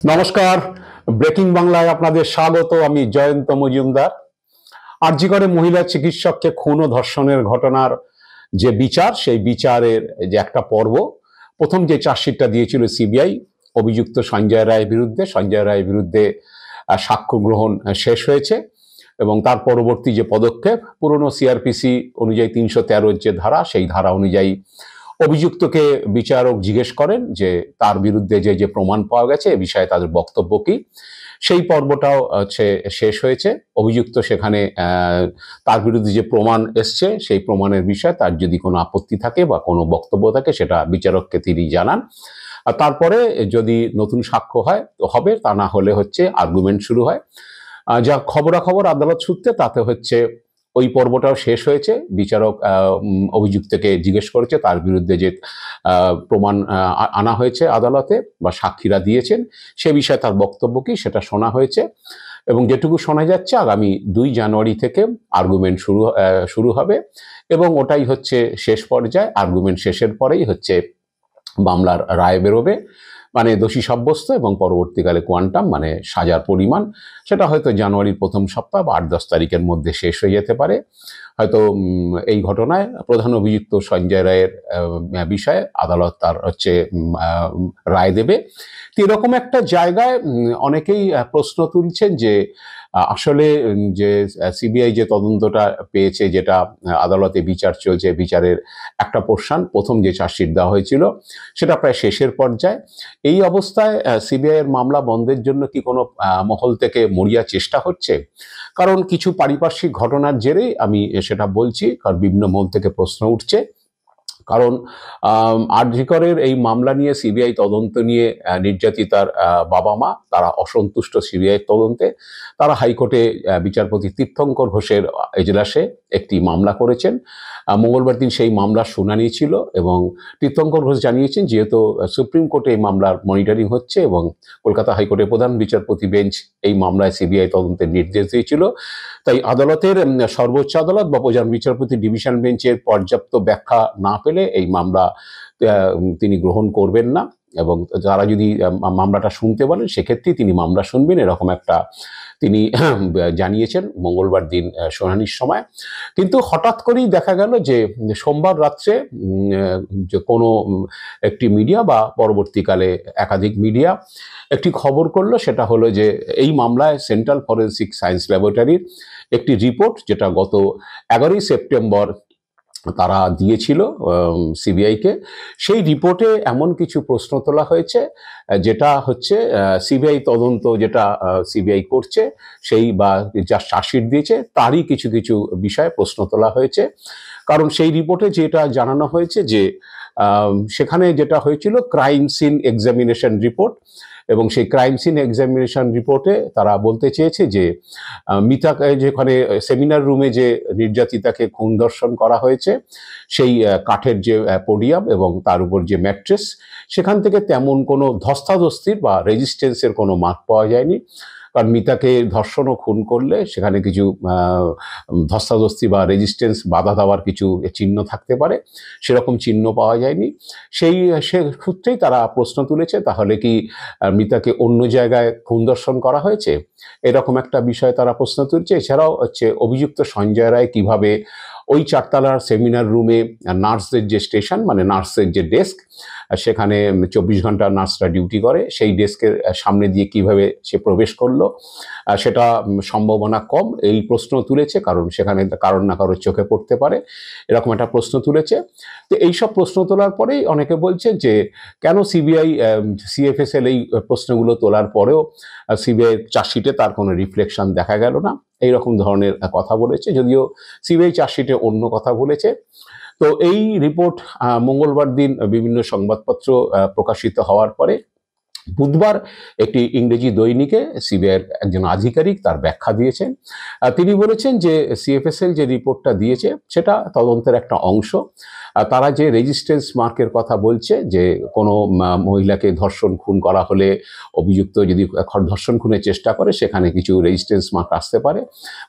নমস্কার, ব্রেকিং বাংলায় আপনাদের স্বাগত। আমি জয়ন্ত মজুমদার। আরজি করে মহিলা চিকিৎসককে খুন ও ধর্ষণের ঘটনার যে বিচার, সেই বিচারের যে একটা পর্ব, প্রথম যে চার্জশিটটা দিয়েছিল সিবিআই অভিযুক্ত সঞ্জয় রায়ের বিরুদ্ধে সাক্ষ্য গ্রহণ শেষ হয়েছে এবং তার পরবর্তী যে পদক্ষেপ, পুরনো সিআরপিসি অনুযায়ী ৩১৩ যে ধারা, সেই ধারা অনুযায়ী অভিযুক্তকে বিচারক জিজ্ঞেস করেন যে তার বিরুদ্ধে যে যে প্রমাণ পাওয়া গেছে এ বিষয়ে তাদের বক্তব্য কি। সেই পর্বটাও শেষ হয়েছে। অভিযুক্ত সেখানে তার বিরুদ্ধে যে প্রমাণ এসছে সেই প্রমাণের বিষয়ে তার যদি কোনো আপত্তি থাকে বা কোনো বক্তব্য থাকে সেটা বিচারককে তিনি জানান। আর তারপরে যদি নতুন সাক্ষ্য হয় তো হবে, তা না হলে আর্গুমেন্ট শুরু হয়। যা খবরাখবর আদালত সূত্রে তাতে ওই পর্বটাও শেষ হয়েছে। বিচারক অভিযুক্তকে জিজ্ঞেস করেছে তার বিরুদ্ধে যে প্রমাণ আনা হয়েছে আদালতে বা সাক্ষীরা দিয়েছেন সে বিষয়ে তার বক্তব্য কি সেটা শোনা হয়েছে এবং যেটুকু শোনা যাচ্ছে আগামী 2 জানুয়ারি থেকে আর্গুমেন্ট শুরু হবে এবং ওটাই শেষ পর্যায়ে। আর্গুমেন্ট শেষের পরেই মামলার রায় বেরোবে, মানে দোষী সাব্যস্ত এবং পরবর্তীকালে কোয়ান্টাম মানে সাজার পরিমাণ, সেটা হয়তো জানুয়ারির প্রথম সপ্তাহ বা 8-10 তারিখের মধ্যে শেষ হয়ে যেতে পারে। হয়তো এই ঘটনায় প্রধান অভিযুক্ত সঞ্জয় রায়ের বিষয়ে আদালত তার রায় দেবে। তো এরকম একটা জায়গায় অনেকেই প্রশ্ন তুলছেন যে আসলে যে সিবিআই যে তদন্তটা পেয়েছে, যেটা আদালতে বিচার চলছে, বিচারের একটা পোর্শন, প্রথম যে চার্জশিট দেওয়া হয়েছিল সেটা প্রায় শেষের পর্যায়ে। এই অবস্থায় সিবিআই এর মামলা বন্ধের জন্য কি কোনো মহল থেকে মরিয়া চেষ্টা হচ্ছে? কারণ কিছু পারিপার্শ্বিক ঘটনার জেরেই আমি সেটা বলছি, কারণ বিভিন্ন মহল থেকে প্রশ্ন উঠছে। কারণ আরজি করের এই মামলা নিয়ে সিবিআই তদন্ত নিয়ে নির্যাতিতার বাবা মা তারা অসন্তুষ্ট সিবিআই তদন্তে। তারা হাইকোর্টে বিচারপতি তীর্থঙ্কর ঘোষের এজলাসে একটি মামলা করেছেন। মঙ্গলবার দিন সেই মামলার শুনানি ছিল এবং তীর্থঙ্কর ঘোষ জানিয়েছেন যেহেতু সুপ্রিম কোর্টে এই মামলার মনিটরিং হচ্ছে এবং কলকাতা হাইকোর্টের প্রধান বিচারপতি বেঞ্চ এই মামলায় সিবিআই তদন্তের নির্দেশ দিয়েছিল, তাই আদালতের সর্বোচ্চ আদালত বা প্রধান বিচারপতি ডিভিশন বেঞ্চের পর্যাপ্ত ব্যাখ্যা না পেলে এই মামলা তিনি গ্রহণ করবেন না এবং যারা যদি মামলাটা শুনতে বলেন সেক্ষেত্রেই তিনি মামলা শুনবেন, এরকম একটা তিনি জানিয়েছেন মঙ্গলবার দিন শুনানির সময়। কিন্তু হঠাৎ করেই দেখা গেল যে সোমবার রাত্রে যে কোনো একটি মিডিয়া বা পরবর্তীকালে একাধিক মিডিয়া একটি খবর করলো, সেটা হলো যে এই মামলায় সেন্ট্রাল ফরেন্সিক সায়েন্স ল্যাবরেটরির একটি রিপোর্ট, যেটা গত 11ই সেপ্টেম্বর তারা দিয়েছিল সিবিআইকে, সেই রিপোর্টে এমন কিছু প্রশ্ন তোলা হয়েছে যেটা সিবিআই তদন্ত যেটা সিবিআই করছে সেই বা যা চার্জশিট দিয়েছে তারই কিছু কিছু বিষয়ে প্রশ্ন তোলা হয়েছে। কারণ সেই রিপোর্টে যেটা জানানো হয়েছে যে সেখানে যেটা হয়েছিল ক্রাইম সিন এক্সামিনেশন রিপোর্ট, এবং সেই ক্রাইম সিন এক্সামিনেশন রিপোর্টে তারা বলতে চেয়েছে যে মিতাকে যেখানে সেমিনার রুমে যে নির্যাতিতাকে খুন ধর্ষণ করা হয়েছে সেই কাঠের যে পোডিয়াম এবং তার উপর যে ম্যাট্রেস, সেখান থেকে তেমন কোনো ধস্তাধস্তির বা রেজিস্ট্যান্সের কোনো মার্ক পাওয়া যায়নি। কারণ মিতাকে ধর্ষণ ও খুন করলে সেখানে কিছু ধস্তাধস্তি বা রেজিস্ট্যান্স বাধা দেওয়ার কিছু চিহ্ন থাকতে পারে, সেরকম চিহ্ন পাওয়া যায়নি। সে সূত্রেই তারা প্রশ্ন তুলেছে তাহলে কি মিতাকে অন্য জায়গায় খুন ধর্ষণ করা হয়েছে, এরকম একটা বিষয় তারা প্রশ্ন তুলছে। এছাড়াও অভিযুক্ত সঞ্জয় রায় কিভাবে ওই 4তলার সেমিনার রুমে নার্সদের যে স্টেশন মানে নার্সের যে ডেস্ক, সেখানে 24 ঘন্টা নার্সরা ডিউটি করে, সেই ডেস্কের সামনে দিয়ে কিভাবে সে প্রবেশ করলো, সেটা সম্ভাবনা কম এই প্রশ্ন তুলেছে, কারণ সেখানে কারোর না কারোর চোখে পড়তে পারে, এরকম একটা প্রশ্ন তুলেছে। তো এইসব প্রশ্ন তোলার পরেই অনেকে বলছে যে কেন সিবিআই সিএফএসএল এই প্রশ্নগুলো তোলার পরেও সিবিআই চার্জশিটে তার কোনো রিফ্লেকশন দেখা গেল না, এইরকম ধরনের কথা বলেছে, যদিও সিবিআই চার্জশিটে অন্য কথা বলেছে। তো এই রিপোর্ট মঙ্গলবার দিন বিভিন্ন সংবাদপত্র প্রকাশিত হওয়ার পরে বুধবার একটি ইংরেজি দৈনিকে সিবিআইয়ের একজন আধিকারিক তার ব্যাখ্যা দিয়েছেন। তিনি বলেছেন যে সিএফএসএল যে রিপোর্টটা দিয়েছে সেটা তদন্তের একটা অংশ। তারা যে রেজিস্ট্যান্স মার্কের কথা বলছে, যে কোনো মহিলাকে ধর্ষণ খুন করা হলে অভিযুক্ত যদি ধর্ষণ খুনের চেষ্টা করে সেখানে কিছু রেজিস্ট্যান্স মার্ক আসতে পারে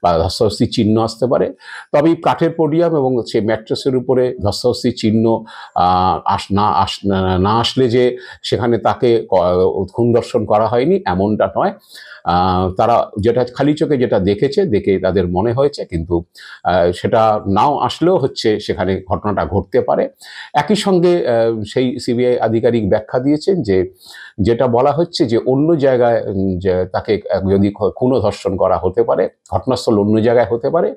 বা ধস্তাধস্তির চিহ্ন আসতে পারে। তবে কাঠের পোডিয়াম এবং সেই ম্যাট্রেসের উপরে ধস্তাধস্তির চিহ্ন না আসলে যে সেখানে তাকে খুন ধর্ষণ করা হয়নি এমনটা নয়। তারা যেটা খালি চোখে যেটা দেখে তাদের মনে হয়েছে, কিন্তু সেটা নাও আসলেও হচ্ছে সেখানে ঘটনাটা ঘটতে পারে। একই সঙ্গে সেই সিবিআই আধিকারিক ব্যাখ্যা দিয়েছেন যে যেটা বলা হচ্ছে যে অন্য জায়গায় যে তাকে যদি খুন ধর্ষণ করা হতে পারে, ঘটনাস্থল অন্য জায়গায় হতে পারে,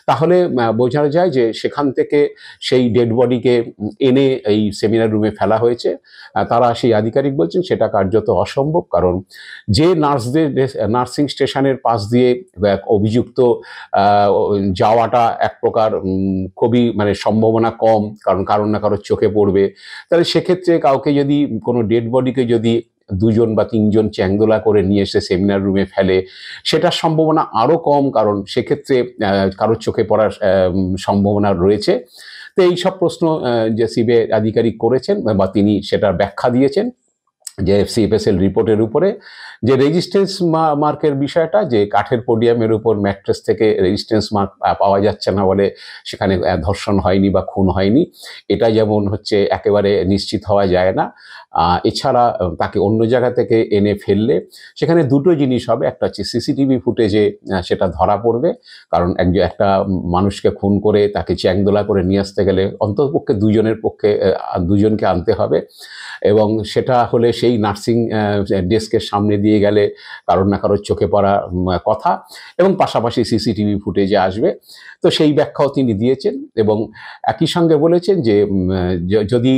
তাহলে বোঝা যায় যে সেখান থেকে সেই ডেড বডিকে এনে এই সেমিনার রুমে ফেলা হয়েছে। তারা সেই আধিকারিক বলছেন সেটা কার্যত অসম্ভব, কারণ যে নার্সিং স্টেশনের পাশ দিয়ে অভিযুক্ত যাওয়াটা এক প্রকার খুবই মানে সম্ভাবনা কম, কারণ কারোর না কারোর চোখে পড়বে। তাহলে সেক্ষেত্রে কাউকে যদি কোনো ডেড বডিকে যদি 2 জন বা 3 জন চ্যাংদোলা করে নিয়ে এসে সেমিনার রুমে ফেলে, সেটার সম্ভাবনা আরও কম, কারণ সেক্ষেত্রে কারোর চোখে পড়ার সম্ভাবনা রয়েছে। তো এই সব প্রশ্ন যে সিবিআই আধিকারিক করেছেন বা তিনি সেটার ব্যাখ্যা দিয়েছেন যে সিএফএসএল রিপোর্টের উপরে যে রেজিস্ট্যান্স মার্কের বিষয়টা, যে কাঠের পোডিয়ামের উপর ম্যাট্রেস থেকে রেজিস্ট্যান্স মার্ক পাওয়া যাচ্ছে না বলে সেখানে ধর্ষণ হয়নি বা খুন হয়নি, এটা যেমন হচ্ছে একেবারে নিশ্চিত হওয়া যায় না। এছাড়া তাকে অন্য জায়গা থেকে এনে ফেললে সেখানে দুটো জিনিস হবে, একটা হচ্ছে সিসিটিভি ফুটেজে সেটা ধরা পড়বে, কারণ একটা মানুষকে খুন করে তাকে চ্যাংদোলা করে নিয়ে আসতে গেলে অন্ততপক্ষে দুজনকে আনতে হবে, এবং সেটা হলে সেই নার্সিং ডেস্কের সামনে দিয়ে গেলে কারোর না কারোর চোখে পড়া কথা, এবং পাশাপাশি সিসিটিভি ফুটেজে আসবে। তো সেই ব্যাখ্যাও তিনি দিয়েছেন, এবং একই সঙ্গে বলেছেন যে যদি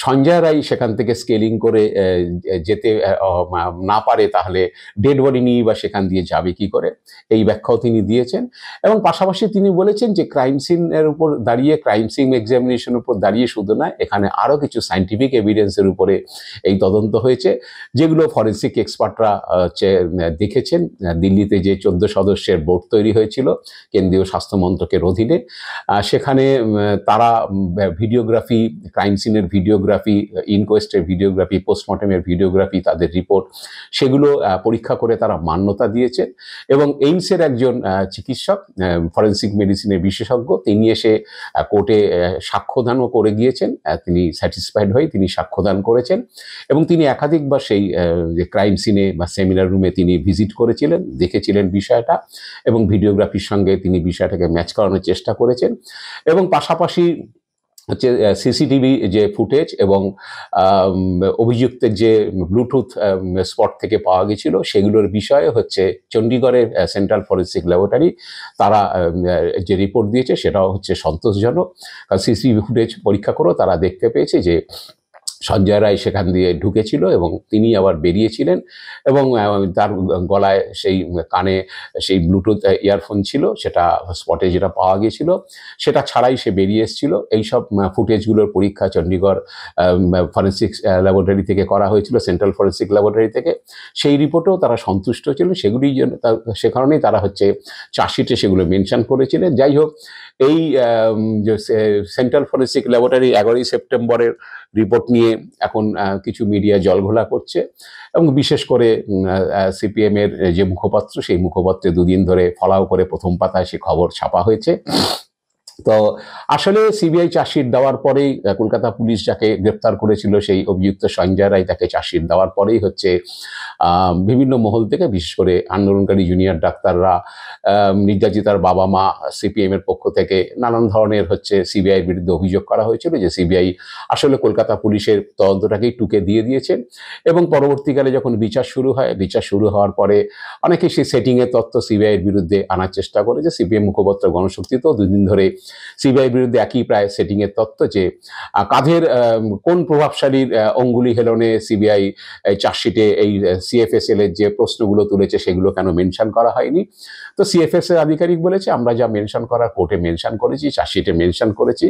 সঞ্জয় রায় সেখান থেকে স্কেলিং করে যেতে না পারে, তাহলে ডেড বডি নিয়ে বা সেখান দিয়ে যাবে কি করে, এই ব্যাখ্যাও তিনি দিয়েছেন। এবং পাশাপাশি তিনি বলেছেন যে ক্রাইম সিনের উপর দাঁড়িয়ে, ক্রাইম সিন এক্সামিনেশনের উপর দাঁড়িয়ে শুধু নয়, এখানে আরও কিছু সায়েন্টিফিক এভিডেন্সের উপরে এই তদন্ত হয়েছে, যেগুলো ফরেন্সিক এক্সপার্টরা দেখেছেন। দিল্লিতে যে 14 সদস্যের বোর্ড তৈরি হয়েছিল কেন্দ্রীয় স্বাস্থ্য মন্ত্রকের অধীনে, সেখানে তারা ভিডিওগ্রাফি, ক্রাইম সিনের ভিডিওগ্রাফি, ইনকোয়েস্টের ভিডিওগ্রাফি, পোস্টমর্টেমের ভিডিওগ্রাফি, তাদের রিপোর্ট, সেগুলো পরীক্ষা করে তারা মান্যতা দিয়েছেন। এবং এইমসের একজন চিকিৎসক, ফরেন্সিক মেডিসিনের বিশেষজ্ঞ, তিনি এসে কোর্টে সাক্ষ্যদানও করে গিয়েছেন। তিনি স্যাটিসফাইড হয়ে তিনি সাক্ষ্যদান করেছেন, এবং তিনি একাধিকবার সেই যে ক্রাইম সিনে বা সেমিনার রুমে তিনি ভিজিট করেছিলেন, দেখেছিলেন বিষয়টা, এবং ভিডিওগ্রাফির সঙ্গে তিনি বিষয়টাকে ম্যাচ করানোর চেষ্টা করেছেন। এবং পাশাপাশি হচ্ছে সিসিটিভি যে ফুটেজ এবং অভিযুক্তের যে ব্লুটুথ স্পট থেকে পাওয়া গেছিল, সেগুলোর বিষয়ে হচ্ছে চণ্ডীগড়ের সেন্ট্রাল ফরেন্সিক ল্যাবরেটরি তারা যে রিপোর্ট দিয়েছে সেটাও হচ্ছে সন্তোষজনক। কারণ সিসিটিভি ফুটেজ পরীক্ষা করেও তারা দেখতে পেয়েছে যে সঞ্জয় রায় সেখান দিয়ে ঢুকেছিল এবং তিনি আবার বেরিয়েছিলেন, এবং তার গলায় সেই কানে সেই ব্লুটুথ ইয়ারফোন ছিল, সেটা স্পটে যেটা পাওয়া গিয়েছিল, সেটা ছাড়াই সে বেরিয়ে এসেছিল। এইসব ফুটেজগুলোর পরীক্ষা চণ্ডীগড় ফরেন্সিক ল্যাবরেটরি থেকে করা হয়েছিল, সেন্ট্রাল ফরেন্সিক ল্যাবরেটরি থেকে। সেই রিপোর্টেও তারা সন্তুষ্ট ছিল, সেগুলি সে কারণেই তারা হচ্ছে চার্জশিটে সেগুলো মেনশন করেছিলেন। যাই হোক, এই যে সেন্ট্রাল ফরেন্সিক ল্যাবরেটরি 11ই সেপ্টেম্বরের রিপোর্ট নিয়ে এখন কিছু মিডিয়া জলঘোলা করছে, এবং বিশেষ করে সিপিএমের যে মুখপাত্র, সেই মুখপাত্রে 2 দিন ধরে ফলাও করে প্রথম পাতায় সে খবর ছাপা হয়েছে। তো আসলে সিবিআই চার্জশিট দেওয়ার পরেই, কলকাতা পুলিশ যাকে গ্রেপ্তার করেছিল সেই অভিযুক্ত সঞ্জয় রায়, তাকে চার্জশিট দেওয়ার পরেই হচ্ছে বিভিন্ন মহল থেকে, বিশেষ করে আন্দোলনকারী জুনিয়র ডাক্তাররা, নির্যাতিতার বাবা মা, সিপিএমের পক্ষ থেকে নানান ধরনের হচ্ছে সিবিআইয়ের বিরুদ্ধে অভিযোগ করা হয়েছিল যে সিবিআই আসলে কলকাতা পুলিশের তদন্তটাকেই টুকে দিয়েছেন। এবং পরবর্তীকালে যখন বিচার শুরু হওয়ার পরে অনেকে সেই সেটিংয়ের তথ্য সিবিআইয়ের বিরুদ্ধে আনার চেষ্টা করে, যে সিপিএম মুখপাত্র গণশক্তিতেও 2 দিন ধরে সিবিআই বিরুদ্ধে একই প্রায় সেটিংয়ের তথ্য, যে কাঁধের কোন প্রভাবশালীর অঙ্গুলি হেলনে সিবিআই চার্জশিটে এই সিএফএসএল এর যে প্রশ্নগুলো তুলেছে সেগুলো কেন মেনশন করা হয়নি। তো সিএফএসএল আধিকারিক বলেছে, আমরা যা মেনশন করার কোর্টে মেনশন করেছি, চার্জশিটে মেনশন করেছি,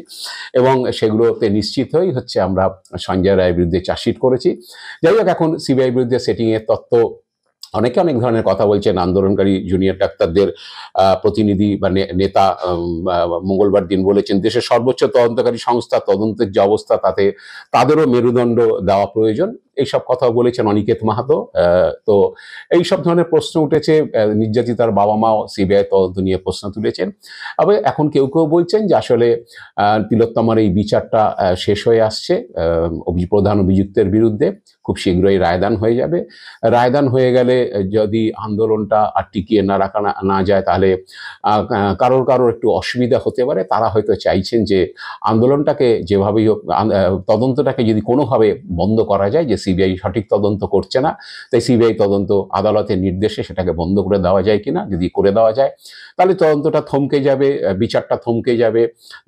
এবং সেগুলোতে নিশ্চিত হয়েই হচ্ছে আমরা সঞ্জয় রায়ের বিরুদ্ধে চার্জশিট করেছি। যাই হোক, এখন সিবিআই বিরুদ্ধে সেটিংয়ের তথ্য অনেকে অনেক ধরনের কথা বলছেন। আন্দোলনকারী জুনিয়র ডাক্তারদের প্রতিনিধি বা নেতা মঙ্গলবার দিন বলেছেন, দেশের সর্বোচ্চ তদন্তকারী সংস্থা তদন্তের যে অবস্থা তাতে তাদেরও মেরুদণ্ড দেওয়া প্রয়োজন। এইসব কথা বলেছেন অনিকেত মাহাতো। তো এইসব ধরনের প্রশ্ন উঠেছে। নির্যাতিতার বাবা মাও সিবিআই তদন্ত নিয়ে প্রশ্ন তুলেছেন। তবে এখন কেউ কেউ বলছেন যে আসলে তিলোত্তমার এই বিচারটা শেষ হয়ে আসছে প্রধান অভিযুক্তের বিরুদ্ধে। খুব শীঘ্রই রায়দান হয়ে যাবে। রায়দান হয়ে গেলে যদি আন্দোলনটা আর টিকিয়ে না রাখা না যায়, তাহলে কারোর একটু অসুবিধা হতে পারে। তারা হয়তো চাইছেন যে আন্দোলনটাকে যেভাবেই হোক, তদন্তটাকে যদি কোনোভাবে বন্ধ করা যায়, যে সিবিআই সঠিক তদন্ত করছে না, তাই সিবিআই তদন্ত আদালতের নির্দেশে সেটাকে বন্ধ করে দেওয়া যায় কিনা। যদি করে দেওয়া যায় তাহলে তদন্তটা থমকে যাবে, বিচারটা থমকে যাবে,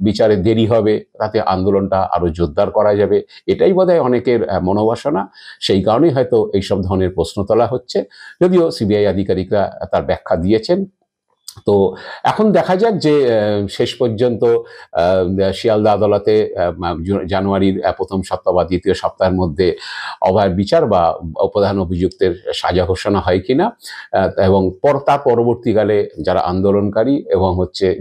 বিচারে দেরি হবে, তাতে আন্দোলনটা আরো জোরদার করা যাবে। এটাই বোধহয় অনেকের মনোবাসনা। সেই কারণেই হয়তো এইসব ধরনের প্রশ্ন তোলা হচ্ছে, যদিও সিবিআই আধিকারিকরা তার ব্যাখ্যা দিয়েছেন। তো এখন দেখা যাক যে শেষ পর্যন্ত শিয়ালদা আদালতে জানুয়ারির প্রথম সপ্তাহ বা দ্বিতীয় সপ্তাহের মধ্যে অভয়ের বিচার বা প্রধান অভিযুক্তের সাজা ঘোষণা হয় কিনা, এবং তার পরবর্তীকালে যারা আন্দোলনকারী এবং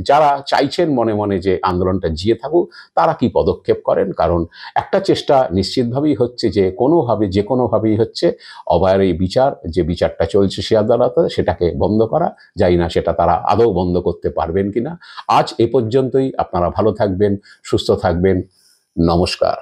যারা চাইছেন মনে মনে যে আন্দোলনটা জিয়ে থাকুক, তারা কি পদক্ষেপ করেন। কারণ একটা চেষ্টা নিশ্চিতভাবেই হচ্ছে যে কোনোভাবেই অভয়ের এই যে বিচারটা চলছে শিয়ালদা আদালতে, সেটাকে বন্ধ করা। জানি না সেটা তারা আদৌ বন্ধ করতে পারবেন কিনা। আজ এ পর্যন্তই। আপনারা ভালো থাকবেন, সুস্থ থাকবেন। নমস্কার।